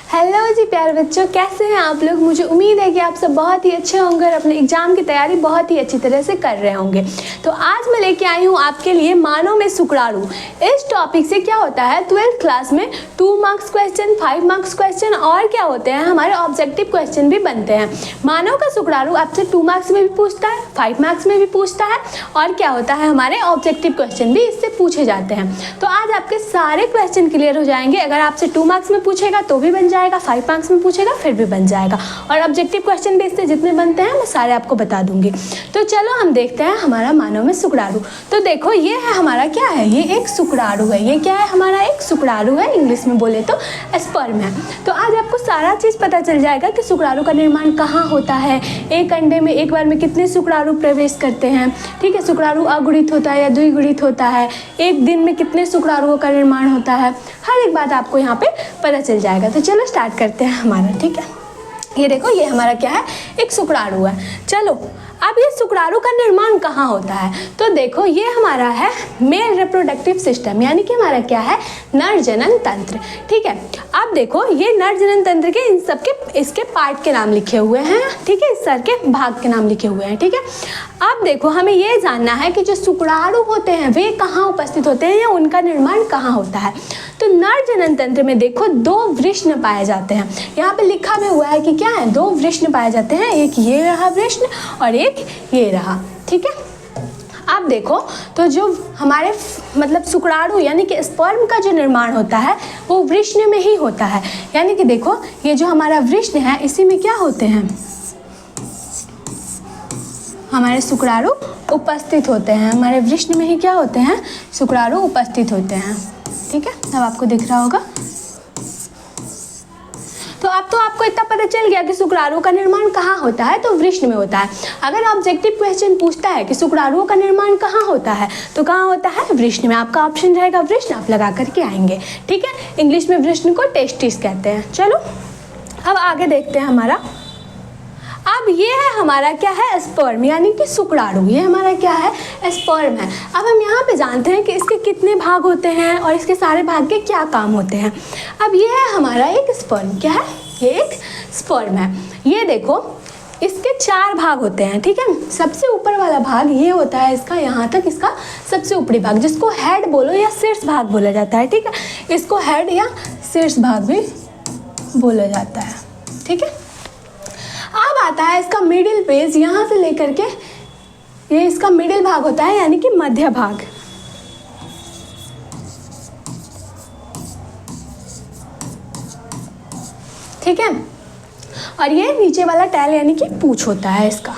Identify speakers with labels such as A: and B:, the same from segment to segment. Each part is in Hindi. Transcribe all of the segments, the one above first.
A: हेलो जी प्यारे बच्चों, कैसे हैं आप लोग। मुझे उम्मीद है कि आप सब बहुत ही अच्छे होंगे और अपने एग्जाम की तैयारी बहुत ही अच्छी तरह से कर रहे होंगे। तो आज मैं लेके आई हूँ आपके लिए मानव में शुक्राणु। इस टॉपिक से क्या होता है, 12th क्लास में 2 मार्क्स क्वेश्चन, 5 मार्क्स क्वेश्चन और क्या होते हैं, हमारे ऑब्जेक्टिव क्वेश्चन भी बनते हैं। मानव का शुक्राणु आपसे 2 मार्क्स में भी पूछता है, 5 मार्क्स में भी पूछता है और क्या होता है, हमारे ऑब्जेक्टिव क्वेश्चन भी इससे पूछे जाते हैं। तो आज आपके सारे क्वेश्चन क्लियर हो जाएंगे। अगर आपसे 2 मार्क्स में पूछेगा तो भी बन जाएगा, 5 मार्क्स में पूछेगा फिर भी बन जाएगा, और ऑब्जेक्टिव क्वेश्चन भी इससे जितने बनते हैं मैं सारे आपको बता दूंगी। तो चलो हम देखते हैं हमारा मानव में शुक्राणु। तो देखो ये है हमारा, क्या है, ये एक शुक्राणु है। ये क्या है, हमारा एक शुक्राणु है, इंग्लिश में बोले तो स्पर्म है। तो आज आपको सारा चीज़ पता चल जाएगा कि शुक्राणु का निर्माण कहाँ होता है, एक अंडे में एक बार में कितने शुक्राणु प्रवेश करते हैं, ठीक है, शुक्राणु अगुणित होता है या द्विगुणित होता है, एक दिन में कितने शुक्राणुओं का निर्माण होता है, हर एक बात आपको यहाँ पे पता चल जाएगा। तो चलो स्टार्ट करते हैं हमारा, ठीक है। ये देखो, ये हमारा क्या है, एक शुक्राणु है। चलो अब ये शुक्राणु का निर्माण कहाँ होता है, तो देखो ये हमारा है मेल रिप्रोडक्टिव सिस्टम, यानी कि हमारा क्या है, नर जनन तंत्र, ठीक है। अब देखो ये नर जनन तंत्र के इन सब के इसके पार्ट के नाम लिखे हुए हैं, ठीक है, इस सर के भाग के नाम लिखे हुए हैं, ठीक है। अब देखो हमें ये जानना है कि जो शुक्राणु होते हैं वे कहाँ उपस्थित होते हैं या उनका निर्माण कहाँ होता है। तो नर जनन तंत्र में देखो 2 वृषण पाए जाते हैं। यहाँ पे लिखा भी हुआ है कि क्या है, 2 वृषण पाए जाते हैं, एक ये रहा वृषण और एक ये रहा, ठीक है। अब देखो तो जो हमारे मतलब शुक्राणु यानी कि स्पर्म का जो निर्माण होता है वो वृषण में ही होता है। यानी कि देखो ये जो हमारा वृषण है इसी में क्या होते हैं, हमारे शुक्राणु उपस्थित होते हैं। हमारे वृषण में ही क्या होते हैं, शुक्राणु उपस्थित होते हैं, ठीक है। अब आपको दिख रहा होगा। तो अब तो आपको इतना पता चल गया कि शुक्राणु का निर्माण कहाँ होता है, तो वृषण में होता है। अगर ऑब्जेक्टिव क्वेश्चन पूछता है कि शुक्राणुओं का निर्माण कहाँ होता है, तो कहाँ होता है, वृषण में। आपका ऑप्शन रहेगा वृषण, आप लगा करके आएंगे, ठीक है। इंग्लिश में वृषण को टेस्टिस कहते हैं। चलो अब आगे देखते हैं हमारा। अब ये है हमारा क्या है, स्पर्म यानी कि शुक्राणु। ये हमारा क्या है, स्पर्म है। अब हम यहाँ पे जानते हैं कि इसके कितने भाग होते हैं और इसके सारे भाग के क्या काम होते हैं। अब ये है हमारा एक स्पर्म, क्या है, ये एक स्पर्म है। ये देखो इसके 4 भाग होते हैं, ठीक है। सबसे ऊपर वाला भाग ये होता है इसका, यहाँ तक इसका सबसे ऊपरी भाग, जिसको हेड बोलो या शीर्ष भाग बोला जाता है, ठीक है। इसको हेड या शीर्ष भाग भी बोला जाता है, ठीक है। अब आता है इसका मिडिल पेज, यहाँ से लेकर के ये इसका मिडिल भाग होता है, यानी कि मध्य भाग, ठीक है। और ये नीचे वाला टैल यानी कि पूंछ होता है इसका।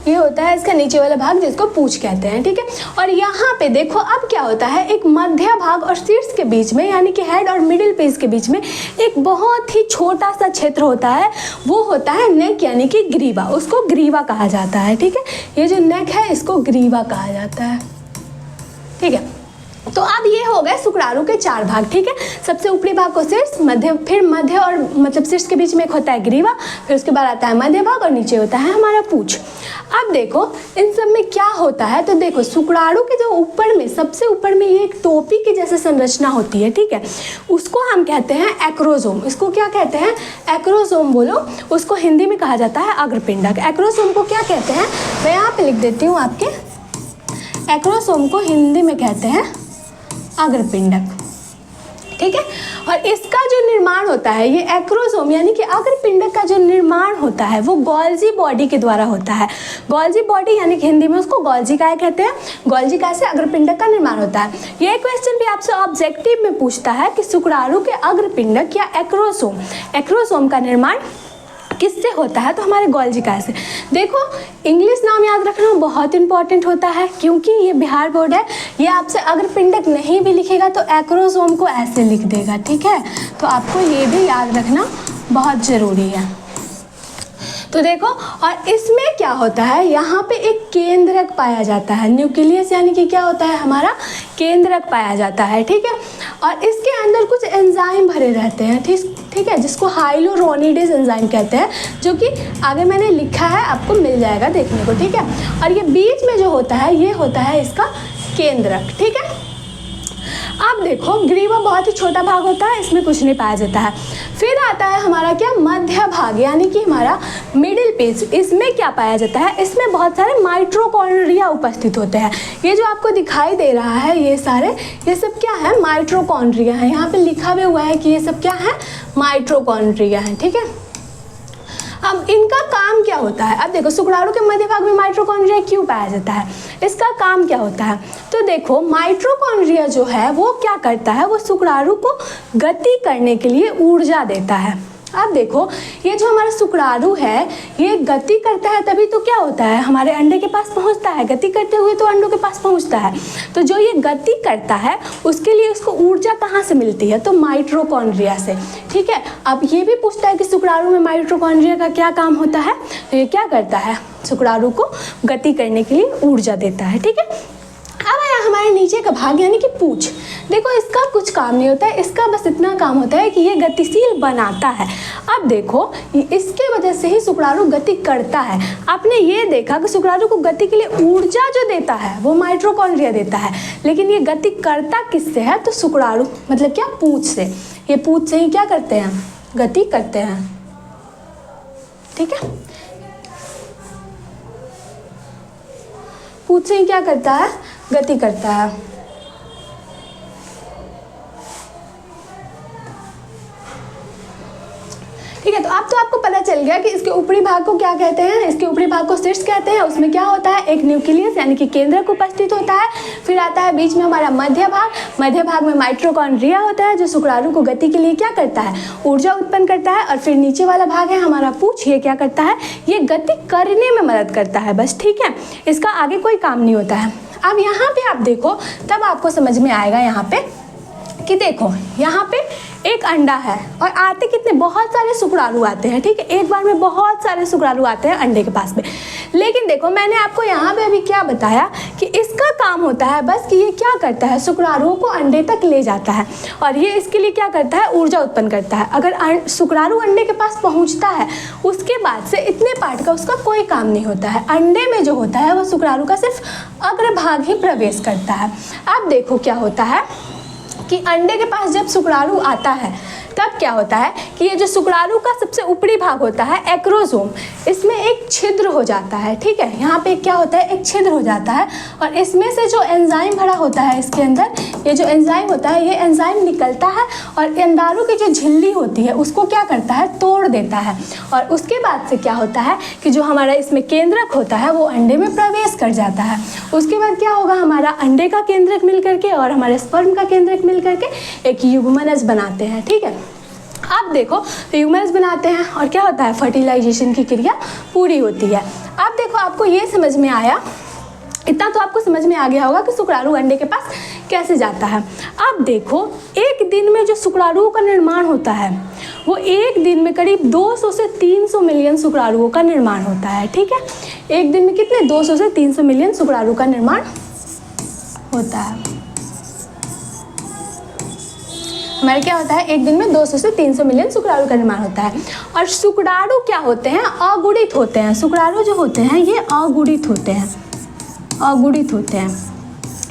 A: ये होता है इसका नीचे वाला भाग जिसको पूंछ कहते हैं, ठीक है। और यहाँ पे देखो अब क्या होता है, एक मध्य भाग और शीर्ष के बीच में यानी कि हेड और मिडिल पेज के बीच में एक बहुत ही छोटा सा क्षेत्र होता है, वो होता है नेक यानी कि ग्रीवा। उसको ग्रीवा कहा जाता है, ठीक है। ये जो नेक है इसको ग्रीवा कहा जाता है, ठीक है। तो अब ये हो गए शुक्राणु के 4 भाग, ठीक है। सबसे ऊपरी भाग को शीर्ष, मध्य, फिर मध्य और मतलब शीर्ष के बीच में एक होता है ग्रीवा, फिर उसके बाद आता है मध्य भाग और नीचे होता है हमारा पूंछ। अब देखो इन सब में क्या होता है, तो देखो शुक्राणु के जो ऊपर में सबसे ऊपर में ये एक टोपी की जैसे संरचना होती है, ठीक है। उसको हम कहते हैं एक्रोसोम। इसको क्या कहते हैं, एक्रोसोम बोलो। उसको हिंदी में कहा जाता है अग्रपिंडक। एक्रोसोम को क्या कहते हैं, मैं यहाँ पे लिख देती हूँ आपके, एक्रोसोम को हिंदी में कहते हैं अग्रपिंडक, ठीक है। और इसका जो निर्माण होता है, ये एक्रोसोम यानी कि अग्रपिंडक का जो निर्माण होता है वो गोल्जी बॉडी के द्वारा होता है। गोल्जी बॉडी यानी कि हिंदी में उसको गोल्जी काय कहते हैं। गोल्जी काय से अग्रपिंडक का निर्माण होता है। ये क्वेश्चन भी आपसे ऑब्जेक्टिव में पूछता है कि शुक्राणु के अग्रपिंडक या एक्रोसोम का निर्माण किससे होता है, तो हमारे गोल्जी काय से। देखो इंग्लिश नाम याद रखना बहुत इंपॉर्टेंट होता है, क्योंकि ये बिहार बोर्ड है, ये आपसे अग्रपिंडक नहीं भी लिखेगा तो एक्रोसोम को ऐसे लिख देगा, ठीक है। तो आपको ये भी याद रखना बहुत ज़रूरी है। तो देखो और इसमें क्या होता है, यहाँ पे एक केंद्रक पाया जाता है, न्यूक्लियस यानी कि क्या होता है, हमारा केंद्रक पाया जाता है, ठीक है। और इसके अंदर कुछ एंजाइम भरे रहते हैं, ठीक। ठीक है, जिसको हाइलोरोनिडेज एंजाइम कहते हैं, जो कि आगे मैंने लिखा है, आपको मिल जाएगा देखने को, ठीक है। और ये बीच में जो होता है ये होता है इसका केंद्रक, ठीक है। अब देखो ग्रीवा बहुत ही छोटा भाग होता है, इसमें कुछ नहीं पाया जाता है। फिर आता है हमारा क्या, मध्य भाग, यानी कि हमारा मिडिल पेज। इसमें क्या पाया जाता है, इसमें बहुत सारे माइटोकॉन्ड्रिया उपस्थित होते हैं। ये जो आपको दिखाई दे रहा है ये सारे, ये सब क्या है, माइटोकॉन्ड्रिया है। यहाँ पे लिखा भी हुआ है कि ये सब क्या है, माइटोकॉन्ड्रिया है, ठीक है। अब इनका काम क्या होता है, अब देखो शुक्राणु के मध्य भाग में माइटोकॉन्ड्रिया क्यों पाया जाता है, इसका काम क्या होता है। तो देखो माइटोकॉन्ड्रिया जो है वो क्या करता है, वो शुक्राणु को गति करने के लिए ऊर्जा देता है। अब देखो ये जो हमारा शुक्राणु है ये गति करता है, तभी तो क्या होता है, हमारे अंडे के पास पहुंचता है। गति करते हुए तो अंडों के पास पहुंचता है। तो जो ये गति करता है उसके लिए उसको ऊर्जा कहाँ से मिलती है, तो माइटोकॉन्ड्रिया से, ठीक है। अब ये भी पूछता है कि शुक्राणु में माइटोकॉन्ड्रिया का क्या काम होता है, तो ये क्या करता है, शुक्राणु को गति करने के लिए ऊर्जा देता है, ठीक है। अब आया हमारे नीचे का भाग यानी कि पूंछ। देखो इसका कुछ काम नहीं होता है, इसका बस इतना काम होता है कि ये गतिशील बनाता है। अब देखो इसके वजह से ही शुक्राणु गति करता है। आपने ये देखा कि शुक्राणु को गति के लिए ऊर्जा जो देता है वो माइटोकॉन्ड्रिया देता है, लेकिन ये गति करता किससे है, तो शुक्राणु मतलब क्या, पूंछ से। ये पूंछ से ही क्या करते हैं, गति करते हैं, ठीक है। पूंछ से ही क्या करता है, गति करता है। ठीक है, तो अब तो आपको पता चल गया कि इसके ऊपरी भाग को क्या कहते हैं, इसके ऊपरी भाग को शीर्ष कहते हैं। उसमें क्या होता है, एक न्यूक्लियस यानी कि केंद्रक उपस्थित होता है। फिर आता है बीच में हमारा मध्य भाग। मध्य भाग में माइटोकॉन्ड्रिया होता है जो शुक्राणु को गति के लिए क्या करता है, ऊर्जा उत्पन्न करता है। और फिर नीचे वाला भाग है हमारा पूंछ, ये क्या करता है, ये गति करने में मदद करता है बस, ठीक है। इसका आगे कोई काम नहीं होता है। अब यहाँ पे आप देखो तब आपको समझ में आएगा यहाँ पे कि देखो यहाँ पे एक अंडा है और आते कितने, बहुत सारे शुक्राणु आते हैं, ठीक है। एक बार में बहुत सारे शुक्राणु आते हैं अंडे के पास में। लेकिन देखो मैंने आपको यहाँ पे अभी क्या बताया कि इसका काम होता है बस कि ये क्या करता है, शुक्राणुओं को अंडे तक ले जाता है और ये इसके लिए क्या करता है, ऊर्जा उत्पन्न करता है। अगर शुक्राणु अंडे के पास पहुँचता है उसके बाद से इतने पार्ट का उसका कोई काम नहीं होता है। अंडे में जो होता है वो शुक्राणु का सिर्फ अग्रभाग ही प्रवेश करता है। अब देखो क्या होता है कि अंडे के पास जब शुक्राणु आता है तब क्या होता है कि ये जो शुक्राणु का सबसे ऊपरी भाग होता है एक्रोसोम, इसमें एक छिद्र हो जाता है, ठीक है। यहाँ पे क्या होता है, एक छिद्र हो जाता है और इसमें से जो एंजाइम भरा होता है इसके अंदर, ये जो एंजाइम होता है ये एंजाइम निकलता है और अंडाणु की जो झिल्ली होती है उसको क्या करता है, तोड़ देता है। और उसके बाद से क्या होता है कि जो हमारा इसमें केंद्रक होता है वो अंडे में प्रवेश कर जाता है। उसके बाद क्या होगा, हमारा अंडे का केंद्रक मिल करके और हमारे स्पर्म का केंद्रक मिल करके एक युग्मनज बनाते हैं, ठीक है। अब देखो तो युग्मनज बनाते हैं और क्या होता है, फर्टिलाइजेशन की क्रिया पूरी होती है। अब देखो आपको ये समझ में आया, इतना तो आपको समझ में आ गया होगा कि शुक्राणु अंडे के पास कैसे जाता है। अब देखो एक दिन में जो शुक्राणुओं का निर्माण होता है वो एक दिन में करीब 200 से 300 मिलियन शुक्राणुओं का निर्माण होता है, ठीक है। एक दिन में कितने, 200 से 300 मिलियन शुक्राणु का निर्माण होता है। हमारे क्या होता है, एक दिन में 200 से 300 मिलियन शुक्राणु का निर्माण होता है। और शुक्राणु क्या होते हैं, अगुणित होते हैं। शुक्राणु जो होते हैं ये अगुणित होते हैं, अगुणित होते हैं।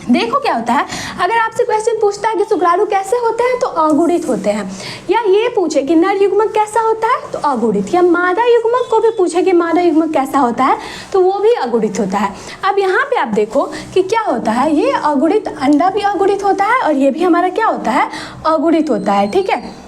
A: देखो क्या होता है, अगर आपसे क्वेश्चन पूछता है कि शुक्राणु कैसे होते हैं तो अगुणित होते हैं, या ये पूछे कि नर युग्मक कैसा होता है तो अगुणित, या मादा युग्मक को भी पूछे कि मादा युग्मक कैसा होता है तो वो भी अगुणित होता है। अब यहाँ पे आप देखो कि क्या होता है, ये अगुणित अंडा भी अगुणित होता है और ये भी हमारा क्या होता है, अगुणित होता है, ठीक है।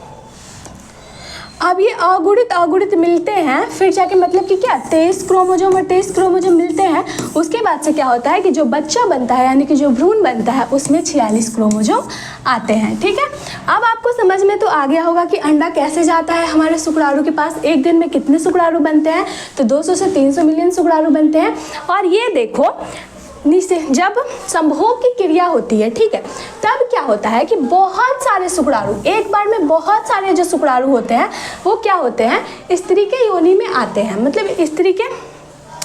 A: अब ये अगुणित मिलते हैं फिर जाके मतलब कि क्या 23 क्रोमोजोम और 23 क्रोमोजोम मिलते हैं। उसके बाद से क्या होता है कि जो बच्चा बनता है यानी कि जो भ्रूण बनता है उसमें 46 क्रोमोजोम आते हैं, ठीक है। अब आपको समझ में तो आ गया होगा कि अंडा कैसे जाता है हमारे शुक्राणु के पास, एक दिन में कितने शुक्राणु बनते हैं, तो 200 से 300 मिलियन शुक्राणु बनते हैं। और ये देखो नीचे जब संभोग की क्रिया होती है, ठीक है, तब क्या होता है कि बहुत सारे शुक्राणु, एक बार में बहुत सारे जो शुक्राणु होते हैं वो क्या होते हैं, स्त्री के योनि में आते हैं, मतलब स्त्री के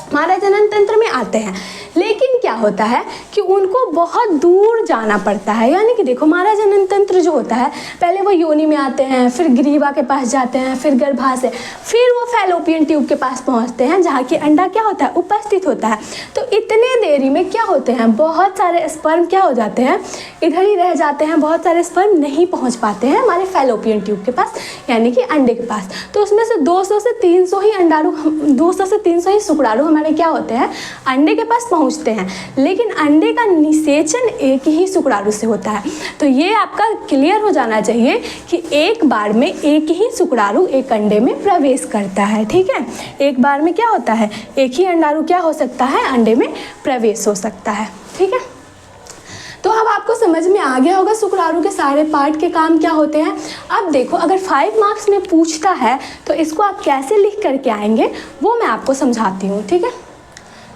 A: हमारा जनन तंत्र में आते हैं। लेकिन क्या होता है कि उनको बहुत दूर जाना पड़ता है। यानी कि देखो हमारा जनन तंत्र जो होता है, पहले वो योनि में आते हैं, फिर ग्रीवा के पास जाते हैं, फिर गर्भाशय, फिर वो फैलोपियन ट्यूब के पास पहुंचते हैं जहाँ की अंडा क्या होता है, उपस्थित होता है। तो इतने देरी में क्या होते हैं, बहुत सारे स्पर्म क्या हो जाते हैं, इधर ही रह जाते हैं। बहुत सारे स्पर्म नहीं पहुँच पाते हैं हमारे फैलोपियन ट्यूब के पास, यानी कि अंडे के पास। तो उसमें से 200 से 300 ही अंडाणु, 200 से 300 ही शुक्राणु हमारे क्या होते हैं, अंडे के पास पहुंचते हैं। लेकिन अंडे का निषेचन एक ही शुक्राणु से होता है। तो ये आपका क्लियर हो जाना चाहिए कि एक बार में एक ही शुक्राणु एक अंडे में प्रवेश करता है। ठीक है, एक बार में क्या होता है, एक ही अंडाणु क्या हो सकता है, अंडे में प्रवेश हो सकता है। ठीक है, तो अब आपको समझ में आ गया होगा शुक्राणु के सारे पार्ट के काम क्या होते हैं। अब देखो अगर 5 मार्क्स में पूछता है तो इसको आप कैसे लिख करके आएंगे वो मैं आपको समझाती हूँ। ठीक है,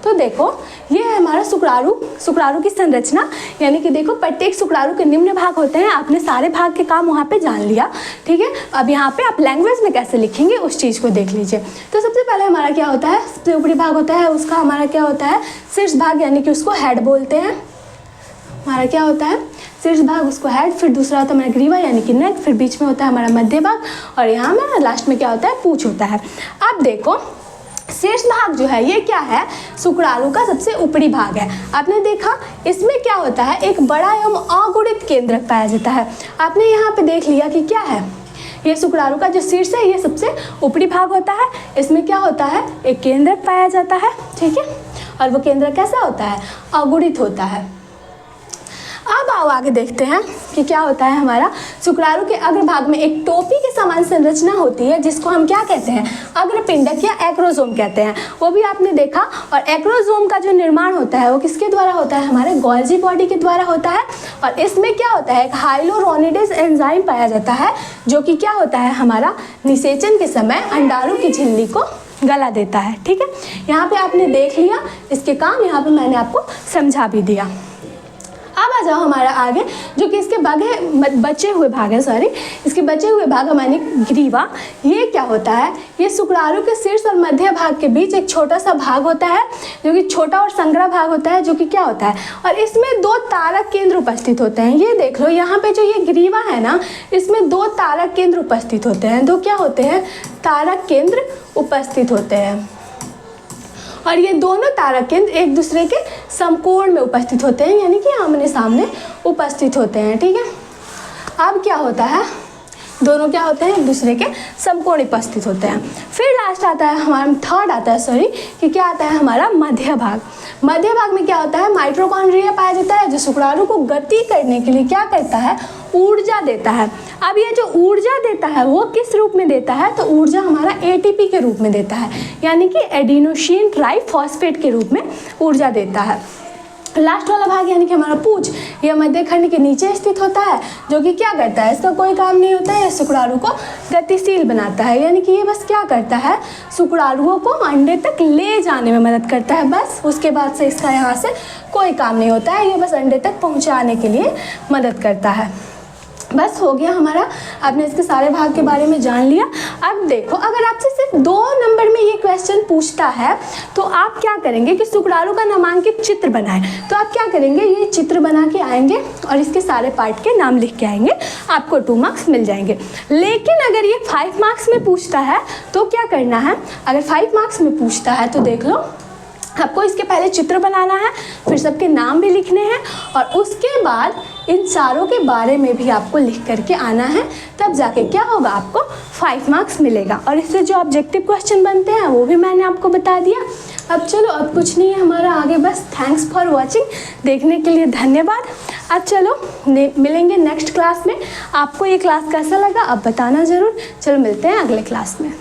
A: तो देखो ये है हमारा शुक्राणु की संरचना। यानी कि देखो प्रत्येक शुक्राणु के निम्न भाग होते हैं। आपने सारे भाग के काम वहाँ पे जान लिया। ठीक है, अब यहाँ पे आप लैंग्वेज में कैसे लिखेंगे उस चीज़ को देख लीजिए। तो सबसे पहले हमारा क्या होता है, सबसे ऊपरी भाग होता है उसका हमारा क्या होता है, शीर्ष भाग, यानी कि उसको हेड बोलते हैं। हमारा क्या होता है, शीर्ष भाग, उसको हेड। फिर दूसरा होता है हमारा ग्रीवा यानी कि नेक। फिर बीच में होता है हमारा मध्य भाग और यहाँ में लास्ट में क्या होता है, पूंछ होता है। अब देखो शीर्ष भाग जो है ये क्या है, शुक्राणु का सबसे ऊपरी भाग है। आपने देखा इसमें क्या होता है, एक बड़ा एवं अगुणित केंद्रक पाया जाता है। आपने यहाँ पे देख लिया कि क्या है, ये शुक्राणु का जो शीर्ष है ये सबसे ऊपरी भाग होता है। इसमें क्या होता है, एक केंद्रक पाया जाता है। ठीक है, और वो केंद्रक कैसा होता है, अगुणित होता है। अब आओ आगे देखते हैं कि क्या होता है। हमारा शुक्राणु के अग्रभाग में एक टोपी के समान संरचना होती है जिसको हम क्या कहते हैं, अग्रपिंडक या एक्रोसोम कहते हैं। वो भी आपने देखा। और एक्रोसोम का जो निर्माण होता है वो किसके द्वारा होता है, हमारे गोल्जी बॉडी के द्वारा होता है। और इसमें क्या होता है, एक हाइलोरोनिडेज एंजाइम पाया जाता है जो कि क्या होता है, हमारा निषेचन के समय अंडाणु की झिल्ली को गला देता है। ठीक है, यहाँ पे आपने देख लिया इसके काम, यहाँ पे मैंने आपको समझा भी दिया। अब आ जाओ हमारा आगे, जो कि इसके बचे हुए भाग है, इसके बचे हुए भाग हमारे ग्रीवा। ये क्या होता है, ये शुक्राणु के शीर्ष और मध्य भाग के बीच एक छोटा सा भाग होता है जो कि छोटा और संग्रह भाग होता है, जो कि क्या होता है, और इसमें 2 तारक केंद्र उपस्थित होते हैं। ये देख लो यहाँ पे जो ये ग्रीवा है ना, इसमें 2 तारक केंद्र उपस्थित होते हैं। 2 क्या होते हैं, तारक केंद्र उपस्थित होते हैं। और ये दोनों तारक केंद्र एक दूसरे के समकोण में उपस्थित होते हैं, यानी कि आमने सामने उपस्थित होते हैं। ठीक है, अब क्या होता है, दोनों क्या होते हैं, एक दूसरे के समकोण उपस्थित होते हैं। फिर लास्ट आता है हमारा, थर्ड आता है कि क्या आता है हमारा मध्य भाग। मध्य भाग में क्या होता है, माइटोकॉन्ड्रिया पाया जाता है जो शुक्राणु को गति करने के लिए क्या करता है, ऊर्जा देता है। अब ये जो ऊर्जा देता है वो किस रूप में देता है, तो ऊर्जा हमारा एटीपी के रूप में देता है, यानी कि एडिनोसिन ट्राइफॉस्फेट के रूप में ऊर्जा देता है। लास्ट वाला भाग यानी कि हमारा पूंछ, यह मध्य खंड के नीचे स्थित होता है, जो कि क्या करता है, इसका कोई काम नहीं होता है, यह शुक्राणु को गतिशील बनाता है। यानी कि ये बस क्या करता है, शुक्राणुओं को अंडे तक ले जाने में मदद करता है, बस। उसके बाद से इसका यहाँ से कोई काम नहीं होता है, ये बस अंडे तक पहुँचाने के लिए मदद करता है। बस हो गया हमारा, आपने इसके सारे भाग के बारे में जान लिया। अब देखो अगर आपसे सिर्फ 2 नंबर में ये क्वेश्चन पूछता है तो आप क्या करेंगे कि शुक्राणु का नामांकित चित्र बनाएं। तो आप क्या करेंगे, ये चित्र बना के आएंगे और इसके सारे पार्ट के नाम लिख के आएंगे, आपको 2 मार्क्स मिल जाएंगे। लेकिन अगर ये 5 मार्क्स में पूछता है तो क्या करना है, अगर 5 मार्क्स में पूछता है तो देख लो आपको इसके पहले चित्र बनाना है, फिर सबके नाम भी लिखने हैं और उसके बाद इन चारों के बारे में भी आपको लिख करके आना है। तब जाके क्या होगा, आपको 5 मार्क्स मिलेगा। और इससे जो ऑब्जेक्टिव क्वेश्चन बनते हैं वो भी मैंने आपको बता दिया। अब चलो, अब कुछ नहीं है हमारा आगे, बस थैंक्स फॉर वॉचिंग, देखने के लिए धन्यवाद। अब चलो मिलेंगे नेक्स्ट क्लास में। आपको ये क्लास कैसा लगा आप बताना ज़रूर। चलो मिलते हैं अगले क्लास में।